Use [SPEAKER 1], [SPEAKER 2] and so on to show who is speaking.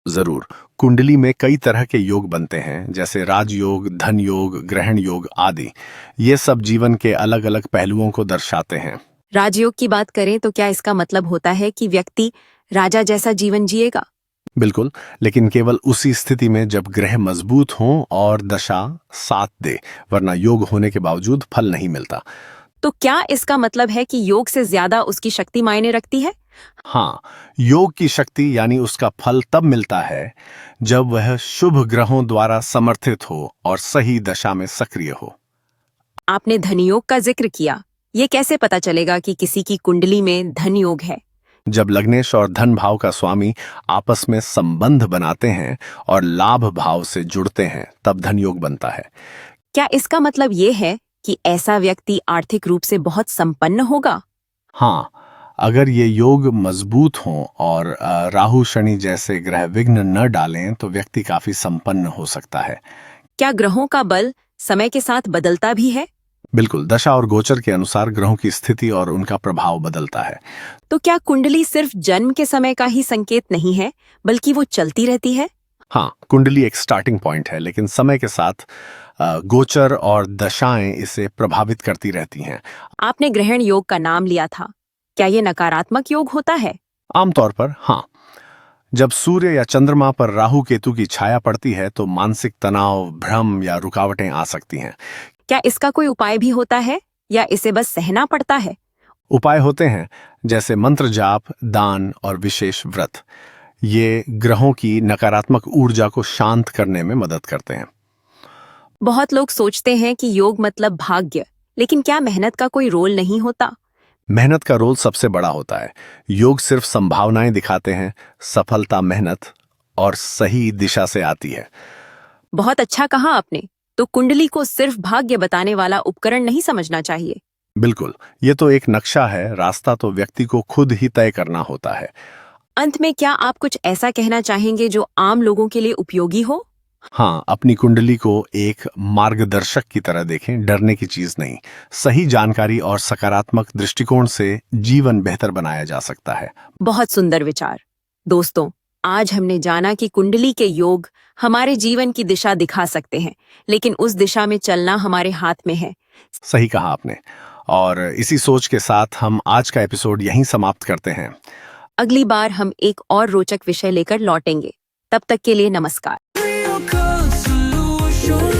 [SPEAKER 1] जरूर। कुंडली में कई तरह के योग बनते हैं, जैसे राजयोग, धन योग, ग्रहण योग आदि। ये सब जीवन के अलग अलग पहलुओं को दर्शाते हैं।
[SPEAKER 2] राजयोग की बात करें तो क्या इसका मतलब होता है कि व्यक्ति राजा जैसा जीवन जिएगा?
[SPEAKER 1] बिल्कुल, लेकिन केवल उसी स्थिति में जब ग्रह मजबूत हों और दशा साथ दे, वरना योग होने के बावजूद फल नहीं मिलता।
[SPEAKER 2] तो क्या इसका मतलब है कि योग से ज्यादा उसकी शक्ति मायने रखती है?
[SPEAKER 1] हाँ, योग की शक्ति यानी उसका फल तब मिलता है जब वह शुभ ग्रहों द्वारा समर्थित हो और सही दशा में सक्रिय हो।
[SPEAKER 2] आपने धन योग का जिक्र किया। ये कैसे पता चलेगा कि किसी की कुंडली में धन योग है?
[SPEAKER 1] जब लग्नेश और धन भाव का स्वामी आपस में संबंध बनाते हैं और लाभ भाव से जुड़ते हैं, तब धन योग बनता है।
[SPEAKER 2] क्या इसका मतलब ये है कि ऐसा व्यक्ति आर्थिक रूप से बहुत संपन्न होगा?
[SPEAKER 1] हाँ, अगर ये योग मजबूत हों और राहु शनि जैसे ग्रह विघ्न न डालें तो व्यक्ति काफी संपन्न हो सकता है।
[SPEAKER 2] क्या ग्रहों का बल समय के साथ बदलता भी है?
[SPEAKER 1] बिल्कुल, दशा और गोचर के अनुसार ग्रहों की स्थिति और उनका प्रभाव बदलता है।
[SPEAKER 2] तो क्या कुंडली सिर्फ जन्म के समय का ही संकेत नहीं है, बल्कि वो चलती रहती है?
[SPEAKER 1] हाँ, कुंडली एक स्टार्टिंग पॉइंट है, लेकिन समय के साथ गोचर और दशाएं इसे प्रभावित करती रहती हैं।
[SPEAKER 2] आपने ग्रहण योग का नाम लिया था। क्या ये नकारात्मक योग होता है?
[SPEAKER 1] आमतौर पर हाँ। जब सूर्य या चंद्रमा पर राहु केतु की छाया पड़ती है तो मानसिक तनाव, भ्रम या रुकावटें आ सकती हैं।
[SPEAKER 2] क्या इसका कोई उपाय भी होता है या इसे बस सहना पड़ता है?
[SPEAKER 1] उपाय होते हैं, जैसे मंत्र जाप, दान और विशेष व्रत। ये ग्रहों की नकारात्मक ऊर्जा को शांत करने में मदद करते हैं।
[SPEAKER 2] बहुत लोग सोचते हैं कि योग मतलब भाग्य, लेकिन क्या मेहनत का कोई रोल नहीं होता?
[SPEAKER 1] मेहनत का रोल सबसे बड़ा होता है। योग सिर्फ संभावनाएं दिखाते हैं, सफलता मेहनत और सही दिशा से आती है।
[SPEAKER 2] बहुत अच्छा कहा आपने। तो कुंडली को सिर्फ भाग्य बताने वाला उपकरण नहीं समझना चाहिए।
[SPEAKER 1] बिल्कुल, ये तो एक नक्शा है, रास्ता तो व्यक्ति को खुद ही तय करना होता है।
[SPEAKER 2] अंत में क्या आप कुछ ऐसा कहना चाहेंगे जो आम लोगों के लिए उपयोगी हो?
[SPEAKER 1] हाँ, अपनी कुंडली को एक मार्गदर्शक की तरह देखें, डरने की चीज नहीं। सही जानकारी और सकारात्मक दृष्टिकोण से जीवन बेहतर बनाया जा सकता है।
[SPEAKER 2] बहुत सुंदर विचार। दोस्तों, आज हमने जाना कि कुंडली के योग हमारे जीवन की दिशा दिखा सकते हैं, लेकिन उस दिशा में चलना हमारे हाथ में है।
[SPEAKER 1] सही कहा आपने। और इसी सोच के साथ हम आज का एपिसोड यहीं समाप्त करते हैं।
[SPEAKER 2] अगली बार हम एक और रोचक विषय लेकर लौटेंगे। तब तक के लिए नमस्कार।
[SPEAKER 3] Solution.